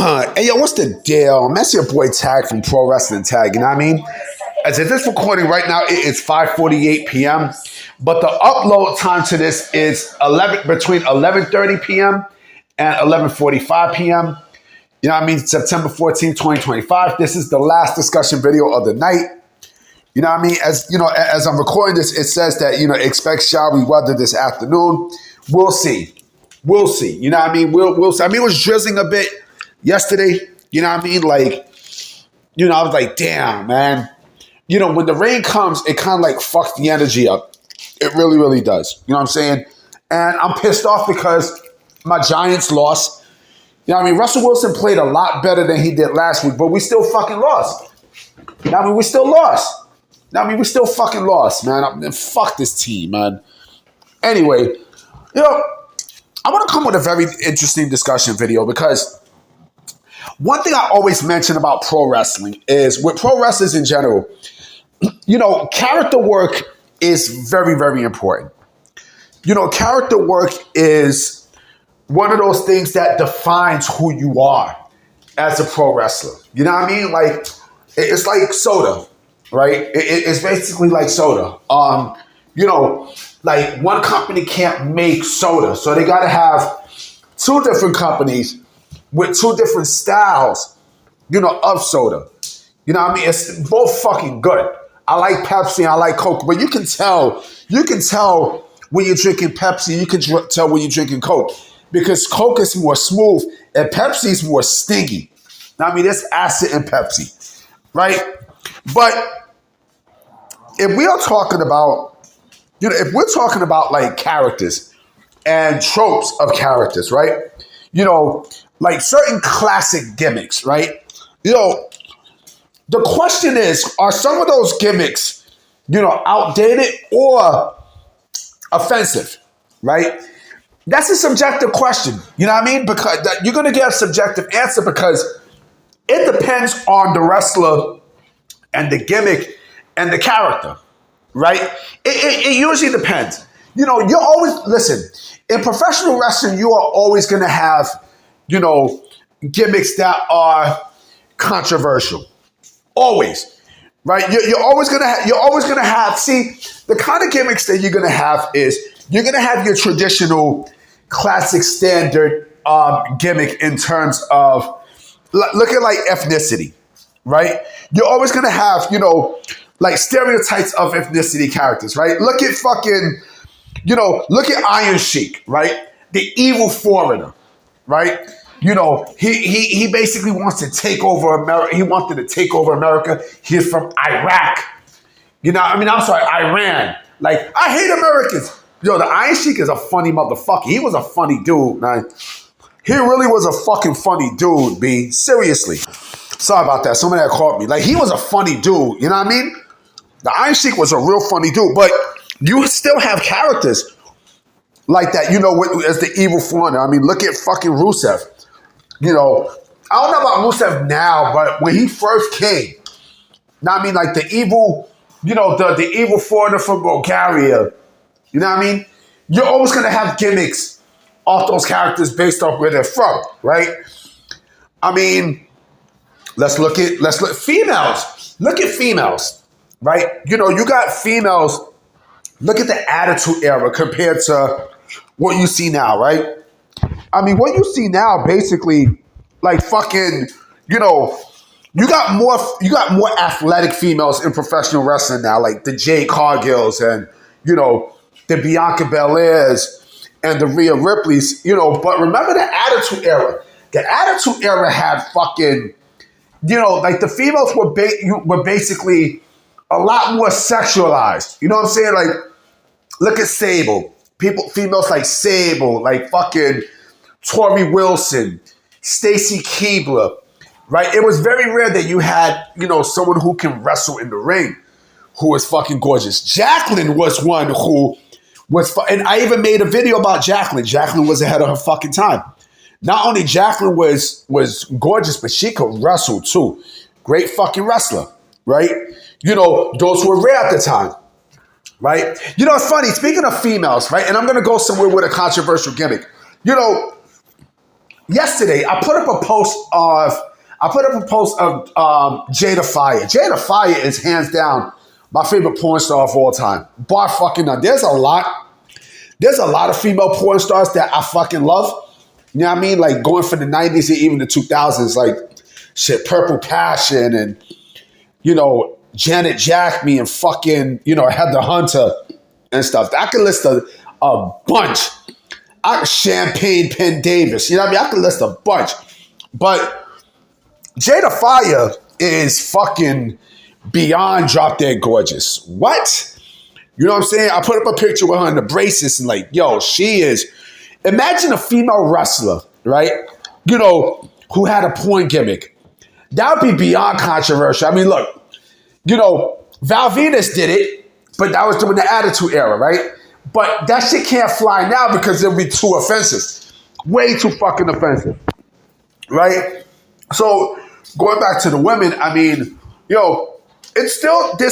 Hey, yo, what's the deal? Man, that's your boy Tag from Pro Wrestling Tag, you know what I mean? As of this recording right now, it's 5:48 p.m., but the upload time to this is between 11:30 p.m. and 11:45 p.m. You know what I mean? September 14th, 2025. This is the last discussion video of the night. You know what I mean? As you know, as I'm recording this, it says that, expect showery weather this afternoon. We'll see. We'll see. You know what I mean? We'll see. I mean, it was drizzling a bit yesterday. You know what I mean? Like, I was like, damn, man. When the rain comes, it kind of like fucks the energy up. It really, really does. You know what I'm saying? And I'm pissed off because my Giants lost. You know what I mean? Russell Wilson played a lot better than he did last week, but we still fucking lost. You know what I mean? We still lost. You know what I mean? We still fucking lost, man. Fuck this team, man. Anyway, I want to come with a very interesting discussion video because one thing I always mention about pro wrestling is with pro wrestlers in general, character work is very, very important. Character work is one of those things that defines who you are as a pro wrestler. You know what I mean? Like, it's like soda, right? It's basically like soda. Like one company can't make soda, so they got to have two different companies with two different styles, of soda. You know what I mean? It's both fucking good. I like Pepsi, I like Coke, but you can tell when you're drinking Pepsi, you can tell when you're drinking Coke, because Coke is more smooth and Pepsi is more stingy. I mean, there's acid in Pepsi, right? But if we are talking about, if we're talking about like characters and tropes of characters, right? Like certain classic gimmicks, right? The question is, are some of those gimmicks, outdated or offensive, right? That's a subjective question. You know what I mean? Because you're going to get a subjective answer because it depends on the wrestler and the gimmick and the character, right? It usually depends. You're always, listen, in professional wrestling, you are always going to have, gimmicks that are controversial. Always, right? You're always going to have, see, the kind of gimmicks that you're going to have is you're going to have your traditional classic standard gimmick in terms of, look at like ethnicity, right? You're always going to have, like stereotypes of ethnicity characters, right? Look at fucking, look at Iron Sheik, right? The evil foreigner, right? He basically wants to take over America. He wanted to take over America. He's from Iraq. Iran. Like, I hate Americans. The Iron Sheik is a funny motherfucker. He was a funny dude, man. He really was a fucking funny dude, B. Seriously. Sorry about that. Somebody that caught me. Like, he was a funny dude. You know what I mean? The Iron Sheik was a real funny dude. But you still have characters like that, as the evil foreigner. I mean, look at fucking Rusev. I don't know about Rusev now, but when he first came, like the evil, the evil foreigner from Bulgaria, you know what I mean? You're always going to have gimmicks off those characters based off where they're from, right? I mean, let's look females. Look at females, right? You got females. Look at the Attitude Era compared to what you see now, right? I mean, what you see now, basically, like fucking, you got more athletic females in professional wrestling now, like the Jade Cargills and, the Bianca Belairs and the Rhea Ripleys, but remember the Attitude Era. The Attitude Era had fucking, like the females were basically a lot more sexualized. You know what I'm saying? Like, look at Sable. Females like Sable, like fucking Tori Wilson, Stacy Keibler, right? It was very rare that you had, someone who can wrestle in the ring who was fucking gorgeous. Jacqueline was one who was, and I even made a video about Jacqueline. Jacqueline was ahead of her fucking time. Not only Jacqueline was gorgeous, but she could wrestle too. Great fucking wrestler, right? Those were rare at the time, right? It's funny, speaking of females, right? And I'm going to go somewhere with a controversial gimmick. yesterday I put up a post of Jada Fire. Jada Fire is hands down my favorite porn star of all time. Bar fucking none. There's a lot of female porn stars that I fucking love. You know what I mean? Like going from the 90s and even the 2000s, like shit, Purple Passion and, you know, Janet Jackme and fucking, you know, Heather Hunter and stuff. I can list a bunch. Champagne Penn Davis. You know what I mean? I can list a bunch. But Jada Fire is fucking beyond drop dead gorgeous. What? You know what I'm saying? I put up a picture with her in the braces and like, yo, she is. Imagine a female wrestler, right? You know, who had a porn gimmick. That would be beyond controversial. I mean, look, you know, Val Venus did it, but that was during the Attitude Era, right? But that shit can't fly now because it'll be too offensive. Way too fucking offensive, right? So going back to the women, I mean, yo, there's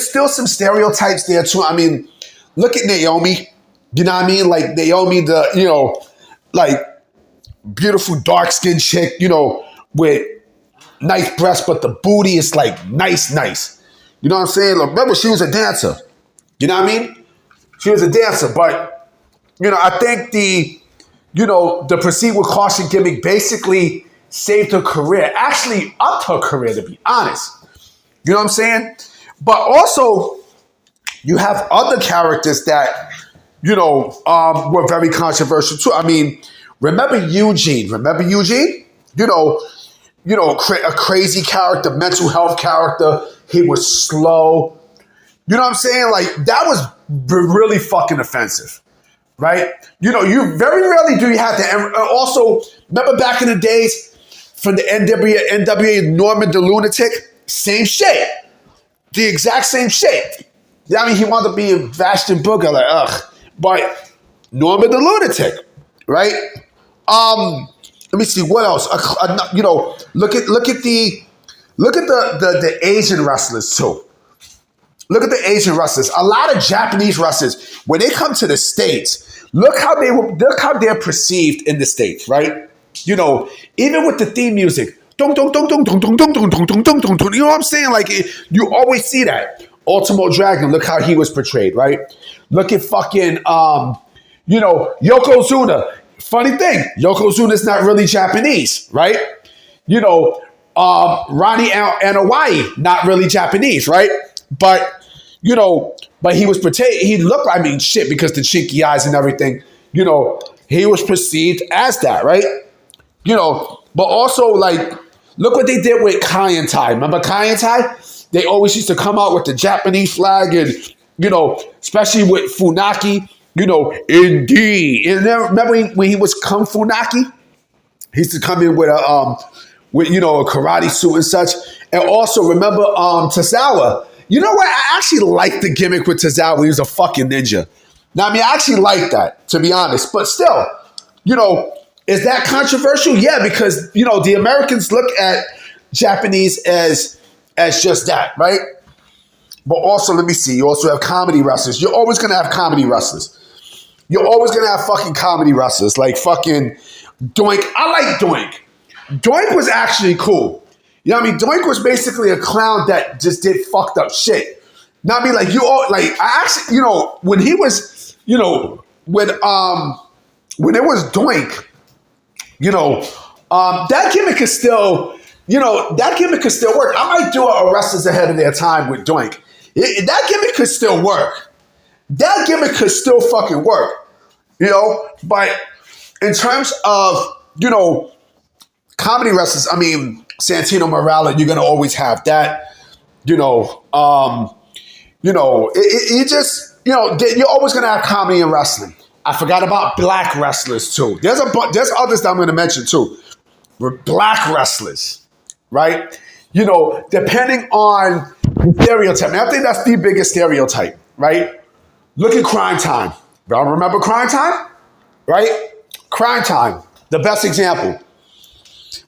still some stereotypes there too. I mean, look at Naomi. You know what I mean? Like Naomi, the, you know, like beautiful dark-skinned chick, you know, with nice breasts, but the booty is like nice. You know what I'm saying? Look, remember, she was a dancer. You know what I mean? She was a dancer, but, you know, I think the Proceed with Caution gimmick basically saved her career, actually upped her career, to be honest. You know what I'm saying? But also, you have other characters that, you know, were very controversial too. I mean, remember Eugene? You know, a crazy character, mental health character. He was slow. You know what I'm saying? Like, that was really fucking offensive, right? You know, you very rarely do you have to. And also, remember back in the days from the NWA Norman the Lunatic? Same shit. The exact same shit. I mean, he wanted to be a Vashton Booger, like, ugh. But Norman the Lunatic, right? Let me see, what else? You know, look at the Asian wrestlers too. Look at the Asian wrestlers. A lot of Japanese wrestlers, when they come to the States, look how they're perceived in the States, right? You know, even with the theme music, dong dong dong dong dong dong dong dong dong dong dong dong. You know what I'm saying? Like, you always see that. Ultimo Dragon, look how he was portrayed, right? Look at fucking you know, Yokozuna. Funny thing, Yokozuna's not really Japanese, right? You know, Ronnie and Hawaii, not really Japanese, right? But, you know, but he was portrayed, he looked, I mean, shit, because the chinky eyes and everything, you know, he was perceived as that, right? You know, but also, like, look what they did with Kai and Tai. Remember Kai and Tai? They always used to come out with the Japanese flag and, you know, especially with Funaki, you know, indeed. And then, remember when he was Kung Funaki? He used to come in with you know, a karate suit and such. And also, remember Tozawa. You know what? I actually like the gimmick with Tozawa. He was a fucking ninja. Now, I mean, I actually like that, to be honest. But still, you know, is that controversial? Yeah, because, you know, the Americans look at Japanese as just that, right? But also, let me see. You also have comedy wrestlers. You're always going to have comedy wrestlers. You're always going to have fucking comedy wrestlers. Like fucking Doink. I like Doink. Doink was actually cool. You know what I mean? Doink was basically a clown that just did fucked up shit. Now I mean, like, you all, like, I actually, you know, when he was, you know, when it was Doink, you know, that gimmick is still, you know, that gimmick could still work. I might do a Wrestlers Ahead of Their Time with Doink. That gimmick could still work. That gimmick could still fucking work, you know? But in terms of, you know, comedy wrestlers, I mean, Santino Marella, you're going to always have that, you know, you just, you know, you're always going to have comedy in wrestling. I forgot about black wrestlers too. There's others that I'm going to mention too. Black wrestlers, right? You know, depending on the stereotype. Now, I think that's the biggest stereotype, right? Look at Crime Time. Y'all remember Crime Time? Right? Crime Time, the best example.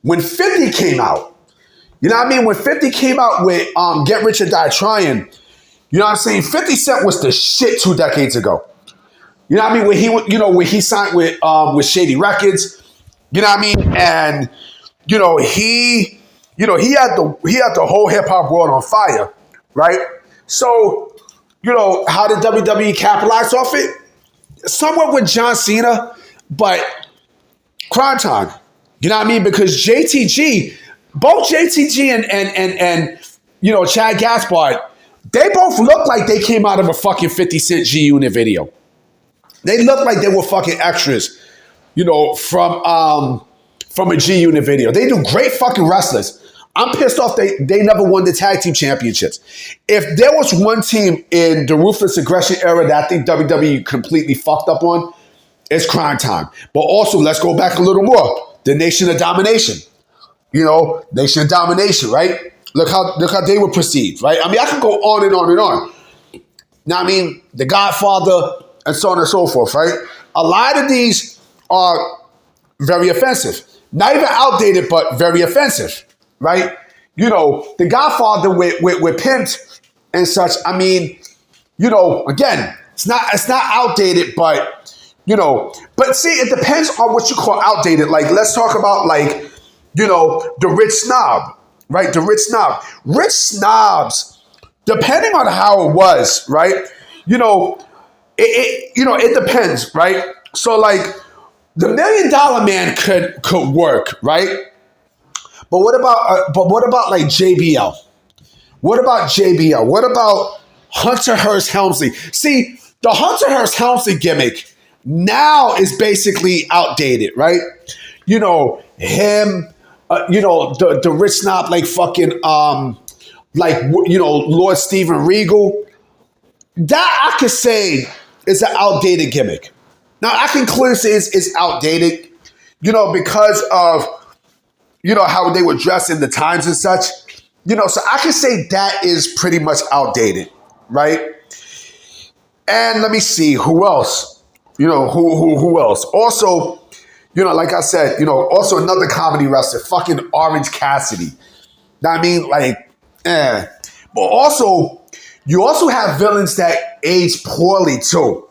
When 50 came out, you know what I mean? When 50 came out with Get Rich or Die Trying, you know what I'm saying? 50 Cent was the shit 2 decades ago. You know what I mean? When he signed with Shady Records, You know what I mean? And he had the whole hip hop world on fire, right? So, how did WWE capitalize off it? Somewhat with John Cena, but Crime Time. You know what I mean? Because both JTG and Chad Gaspard, they both look like they came out of a fucking 50 Cent G Unit video. They look like they were fucking extras, from a G Unit video. They do great fucking wrestlers. I'm pissed off they never won the tag team championships. If there was one team in the Ruthless Aggression era that I think WWE completely fucked up on, it's Crime Time. But also, let's go back a little more. The Nation of Domination. Nation of Domination, right? Look how they were perceived, right? I mean, I can go on and on and on. Now, I mean, The Godfather and so on and so forth, right? A lot of these are very offensive. Not even outdated, but very offensive, right? The Godfather with Pimped and such. I mean, again, it's not outdated, but but see, it depends on what you call outdated. Like, let's talk about the Rich Snob, right? The Rich Snob. Rich Snobs, depending on how it was, right? It depends, right? So like the $1 Million Man could work, right? But what about like JBL? What about JBL? What about Hunter Hearst Helmsley? See, the Hunter Hearst Helmsley gimmick now is basically outdated, right? Him, the Rich Snob, like fucking, Lord Steven Regal. That I could say is an outdated gimmick. Now I can clearly say it's outdated, because of how they were dressed in the times and such. So I can say that is pretty much outdated, right? And let me see who else. Who else? Also, like I said, also another comedy wrestler, fucking Orange Cassidy. I mean, But also, you also have villains that age poorly too,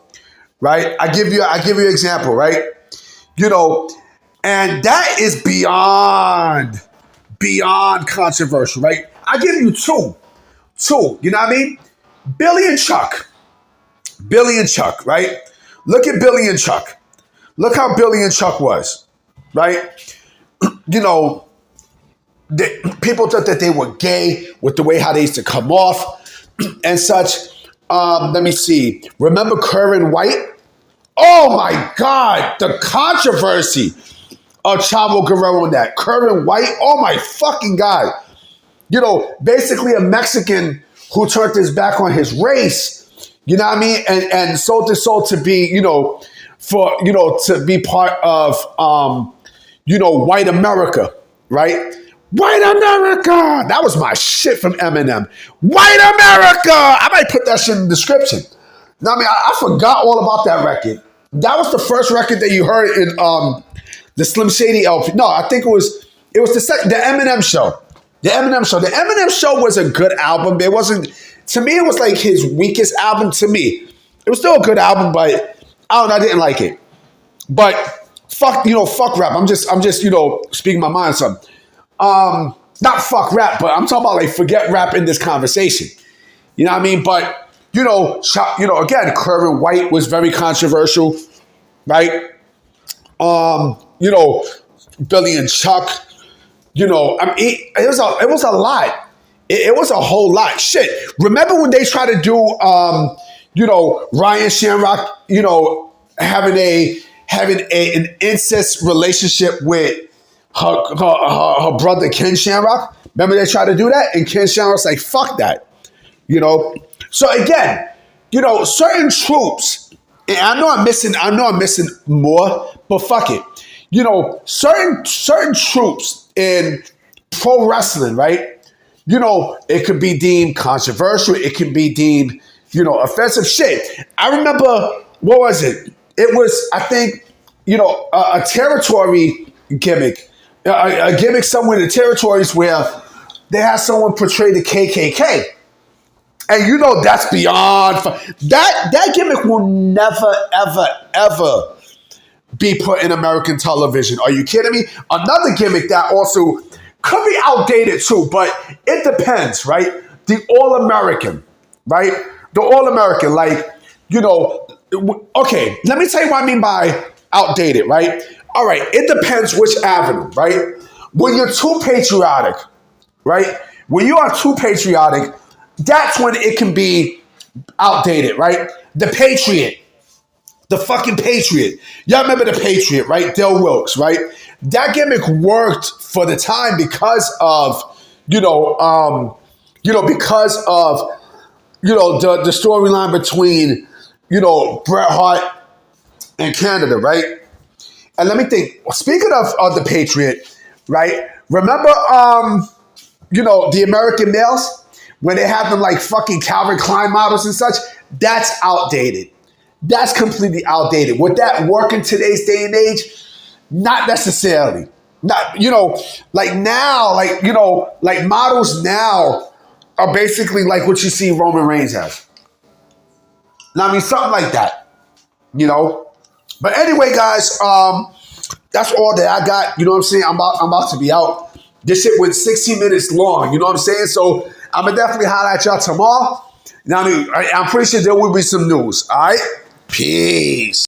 right? I give you an example, right? And that is beyond controversial, right? I give you two. You know what I mean? Billy and Chuck, right? Look at Billy and Chuck. Look how Billy and Chuck was, right? People thought that they were gay with the way how they used to come off and such. Let me see. Remember Kerwin White? Oh my God, the controversy of Chavo Guerrero and that. Kerwin White, oh my fucking God. Basically a Mexican who turned his back on his race. You know what I mean? And sold his soul to be, to be part of, white America, right? White America. That was my shit from Eminem. White America. I might put that shit in the description. Now, I mean, I forgot all about that record. That was the first record that you heard in the Slim Shady LP. No, I think it was the Eminem show. The Eminem show was a good album. It wasn't. To me, it was like his weakest album. To me, it was still a good album, but I didn't like it. But fuck rap. I'm just speaking my mind. Son. Not fuck rap, but I'm talking about like forget rap in this conversation. You know what I mean? But again, Kerwin White was very controversial, right? Billy and Chuck. I mean, it was a lot. It was a whole lot. Shit. Remember when they tried to do, Ryan Shamrock, having an incest relationship with her brother Ken Shamrock? Remember they tried to do that, and Ken Shamrock's like, "Fuck that," So again, certain troops. And I know I'm missing more, but fuck it. Certain troops in pro wrestling, right? It could be deemed controversial. It can be deemed, offensive shit. I remember, what was it? It was, I think, a territory gimmick. A gimmick somewhere in the territories where they had someone portray the KKK. And that's beyond... That gimmick will never, ever, ever be put in American television. Are you kidding me? Another gimmick that also could be outdated too, but it depends, right? The All-American, right? The All-American, like, you know, okay, let me tell you what I mean by outdated, right? All right, it depends which avenue, right? When you're too patriotic, right? When you are too patriotic, that's when it can be outdated, right? The Patriot, the fucking Patriot. Y'all remember the Patriot, right? Del Wilkes, right? That gimmick worked for the time because of, because of, the storyline between, Bret Hart and Canada, right? And let me think. Speaking of the Patriot, right? Remember, the American males when they have them like fucking Calvin Klein models and such? That's outdated. That's completely outdated. Would that work in today's day and age? Not necessarily. Not, like now, like models now are basically like what you see Roman Reigns has. Now, I mean, something like that, But anyway, guys, that's all that I got. You know what I'm saying? I'm about to be out. This shit went 16 minutes long. You know what I'm saying? So I'm going to definitely holler at y'all tomorrow. Now, I'm pretty sure there will be some news. All right? Peace.